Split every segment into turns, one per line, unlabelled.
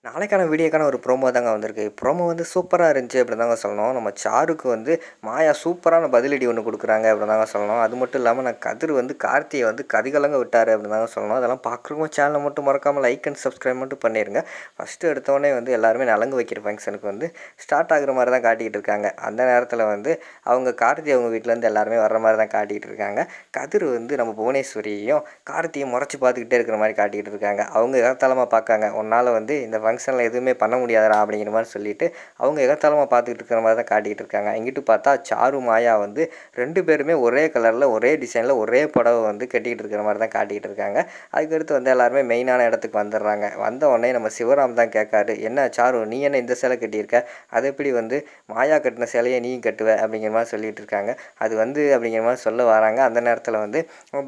நாளைக்கான வீடியோக்கான ஒரு ப்ரோமோ தாங்க வந்திருக்கு. ப்ரோமோ வந்து சூப்பரா இருந்துச்சு அப்படின்னு தாங்க சொல்லணும். நம்ம சாருக்கு வந்து மாயா சூப்பரான பதிலடி ஒண்ணு குடுக்குறாங்க அப்படின்னு தாங்க சொல்லணும். அது மட்டும் இல்லாம நான் கதிர் வந்து கார்த்திய வந்து கதிகலங்க விட்டாரு அப்படின்னு தாங்க சொல்லணும். அதெல்லாம் பார்க்குறவங்க சேனலை மட்டும் மறக்காம லைக் அண்ட் சப்ஸ்கிரைப் மட்டும் பண்ணிருங்க. ஃபர்ஸ்ட்டு எடுத்தோடனே வந்து எல்லாருமே நலங்கு வைக்கிற ஃபங்க்ஷனுக்கு வந்து ஸ்டார்ட் ஆகுற மாதிரி தான் காட்டிக்கிட்டு இருக்காங்க. அந்த நேரத்தில் வந்து அவங்க கார்த்தி அவங்க வீட்டிலேருந்து எல்லாருமே வர்ற மாதிரி தான் காட்டிக்கிட்டு இருக்காங்க. கதிர் வந்து நம்ம புவனேஸ்வரியையும் கார்த்தியும் முறைச்சி பார்த்துக்கிட்டே இருக்கிற மாதிரி காட்டிக்கிட்டு இருக்காங்க. அவங்க எகத்தாளமாக பார்க்காங்க. உன்னால் வந்து இந்த ஃபங்க்ஷனில் எதுவுமே பண்ண முடியாதுடா அப்படிங்கிற மாதிரி சொல்லிட்டு அவங்க எகத்தாளமாக பார்த்துக்கிட்டு இருக்கிற மாதிரி தான் காட்டிக்கிட்டு இருக்காங்க. இங்கிட்டு பார்த்தா சாரு மாயா வந்து 2 பேருமே ஒரே கலரில் ஒரே டிசைனில் ஒரே புடவை வந்து கட்டிக்கிட்டு இருக்கிற மாதிரி தான் காட்டிக்கிட்டு இருக்காங்க. அதுக்கடுத்து வந்து எல்லாருமே மெயினான இடத்துக்கு வந்துடுறாங்க. வந்த உடனே நம்ம சிவராம் தான் கேட்காரு, என்ன சாரு நீ என்ன இந்த சேலை கட்டியிருக்க, அது எப்படி வந்து மாயா கட்டின சேலையை நீயும் கட்டுவ அப்படிங்கிற மாதிரி சொல்லிட்டு இருக்காங்க. அது வந்து அப்படிங்கிற மாதிரி சொல்ல வராங்க. அந்த நேரத்தில் வந்து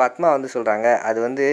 பத்மா வந்து சொல்கிறாங்க, அது வந்து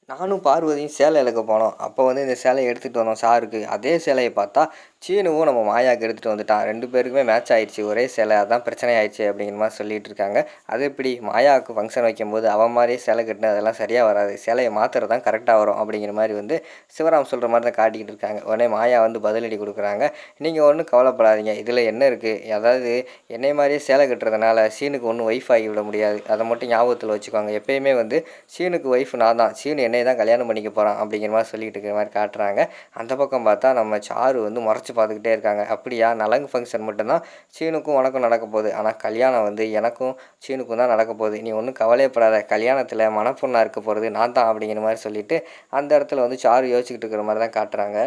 நானும் பார்வதியும் சேலை எடுக்க போனோம். அப்போ வந்து இந்த சேலையை எடுத்துகிட்டு வந்தோம் சாருக்கு. அதே சேலையை பார்த்தா சீனுவும் நம்ம மாயாவுக்கு எடுத்துகிட்டு வந்துட்டான். 2 பேருக்குமே மேட்ச் ஆயிடுச்சு. ஒரே சேலை, அதான் பிரச்சனை ஆயிடுச்சு அப்படிங்கிற மாதிரி சொல்லிட்டு இருக்காங்க. அது எப்படி மாயாவுக்கு ஃபங்க்ஷன் வைக்கும்போது அவன் மாதிரியே சேலை கட்டினு அதெல்லாம் சரியாக வராது, சேலையை மாற்றுறது தான் கரெக்டாக வரும் அப்படிங்கிற மாதிரி வந்து சிவராம் சொல்கிற மாதிரி தான் காட்டிக்கிட்டு இருக்காங்க. உடனே மாயா வந்து பதிலடி கொடுக்குறாங்க, நீங்கள் ஒன்றும் கவலைப்படாதீங்க, இதில் என்ன இருக்குது, அதாவது என்னை மாதிரியே சேலை கட்டுறதுனால சீனுக்கு ஒன்றும் ஒய்ஃப் ஆகி விட முடியாது, அதை மட்டும் ஞாபகத்தில் வச்சுக்கோங்க. எப்பயுமே வந்து சீனுக்கு ஒய்ஃப் நான் தான், சீனு என்னை தான் கல்யாணம் பண்ணிக்க போகிறான் அப்படிங்கிற மாதிரி சொல்லிட்டு இருக்கிற மாதிரி காட்டுறாங்க. அந்த பக்கம் பார்த்தா நம்ம சாரு வந்து முறைச்சி பார்த்துக்கிட்டே இருக்காங்க. அப்படியா, நலங்கு ஃபங்க்ஷன் மட்டும்தான் சீனுக்கும் உனக்கும் நடக்க போகுது, ஆனால் கல்யாணம் வந்து எனக்கும் சீனுக்கும் தான் நடக்க போகுது, நீ ஒன்றும் கவலையப்படாத, கல்யாணத்தில் மணப்பொண்ணாக இருக்க போகிறது நான் தான் அப்படிங்கிற மாதிரி சொல்லிட்டு அந்த இடத்துல வந்து சாரு யோசிச்சுக்கிட்டு இருக்கிற மாதிரி தான் காட்டுறாங்க.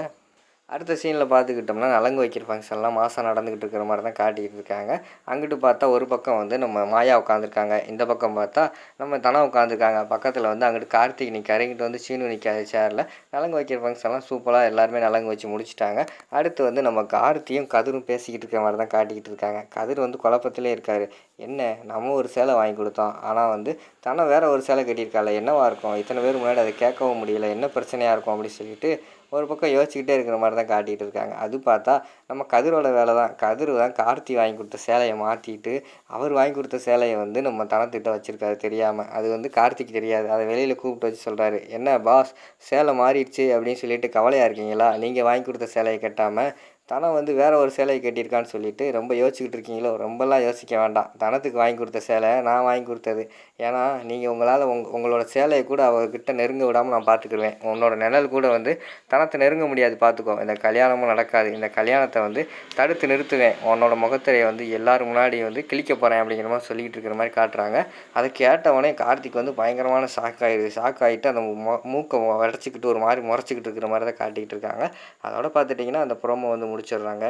அடுத்த சீனில் பார்த்துக்கிட்டோம்னா நலங்கு வைக்கிற ஃபங்க்ஷன்லாம் மாதம் நடந்துக்கிட்டு இருக்கிற மாதிரி தான் காட்டிக்கிட்டு இருக்காங்க. அங்கிட்டு பார்த்தா ஒரு பக்கம் வந்து நம்ம மாயா உட்காந்துருக்காங்க, இந்த பக்கம் பார்த்தா நம்ம தனம் உட்காந்துருக்காங்க. பக்கத்தில் வந்து அங்கிட்டு கார்த்திக் நிற்காரு, இங்கிட்டு வந்து சீனு நிற்காது சேரில். நலங்கு வைக்கிற ஃபங்க்ஷன்லாம் சூப்பராக எல்லாருமே நலங்கு வச்சு முடிச்சிட்டாங்க. அடுத்து வந்து நம்ம கார்த்தியும் கதிரும் பேசிக்கிட்டு இருக்கிற மாதிரி தான் காட்டிக்கிட்டு இருக்காங்க. கதிர் வந்து குழப்பத்திலே இருக்கார். என்ன நம்ம ஒரு சேலை வாங்கி கொடுத்தோம், ஆனால் வந்து தனம் வேறு ஒரு சேலை கட்டியிருக்காள், என்னவா இருக்கும், இத்தனை பேர் முன்னாடி அதை கேட்கவும் முடியல, என்ன பிரச்சனையாக இருக்கும் அப்படின்னு சொல்லிட்டு ஒரு பக்கம் யோசிச்சுக்கிட்டே இருக்கிற மாதிரி தான் காட்டிகிட்டு இருக்காங்க. அது பார்த்தா நம்ம கதிரோட வேலை தான். கதிர் தான் கார்த்தி வாங்கி கொடுத்த சேலையை மாற்றிட்டு அவர் வாங்கி கொடுத்த சேலையை வந்து நம்ம தனத்திட்ட வச்சுருக்காரு தெரியாமல். அது வந்து கார்த்திக் தெரியாது. அதை வெளியில் கூப்பிட்டு வச்சு சொல்கிறாரு, என்ன பாஸ் சேலை மாறிடுச்சு அப்படின்னு சொல்லிட்டு கவலையாக இருக்கீங்களா, நீங்கள் வாங்கி கொடுத்த சேலையை கட்டாமல் தனம் வந்து வேறு ஒரு சேலையை கட்டியிருக்கான்னு சொல்லிட்டு ரொம்ப யோசிச்சுக்கிட்டு இருக்கீங்களோ, ரொம்பலாம் யோசிக்க வேண்டாம், தனத்துக்கு வாங்கி கொடுத்த சேலை நான் வாங்கி கொடுத்தது. ஏன்னா நீங்கள் உங்களால் உங்களோட சேலையை கூட அவர்கிட்ட நெருங்க விடாமல் நான் பார்த்துக்கிடுவேன். உன்னோட நிழல் கூட வந்து தனத்தை நெருங்க முடியாது, பார்த்துக்கோ. இந்த கல்யாணமும் நடக்காது, இந்த கல்யாணத்தை வந்து தடுத்து நிறுத்துவேன், உன்னோட முகத்திரையை வந்து எல்லோரும் முன்னாடி வந்து கிழிக்க போகிறேன் அப்படிங்கிற மாதிரி சொல்லிகிட்டு இருக்கிற மாதிரி காட்டுறாங்க. அதை கேட்டவொடனே கார்த்திக் வந்து பயங்கரமான ஷாக் ஆகிட்டு அந்த மூக்கை வடைச்சிக்கிட்டு ஒரு மாதிரி முறைச்சிக்கிட்டு இருக்கிற மாதிரி தான் காட்டிக்கிட்டு இருக்காங்க. அதோட பார்த்துட்டிங்கன்னா அந்த ப்ரோமோ வந்து முடிச்சிடுறாங்க.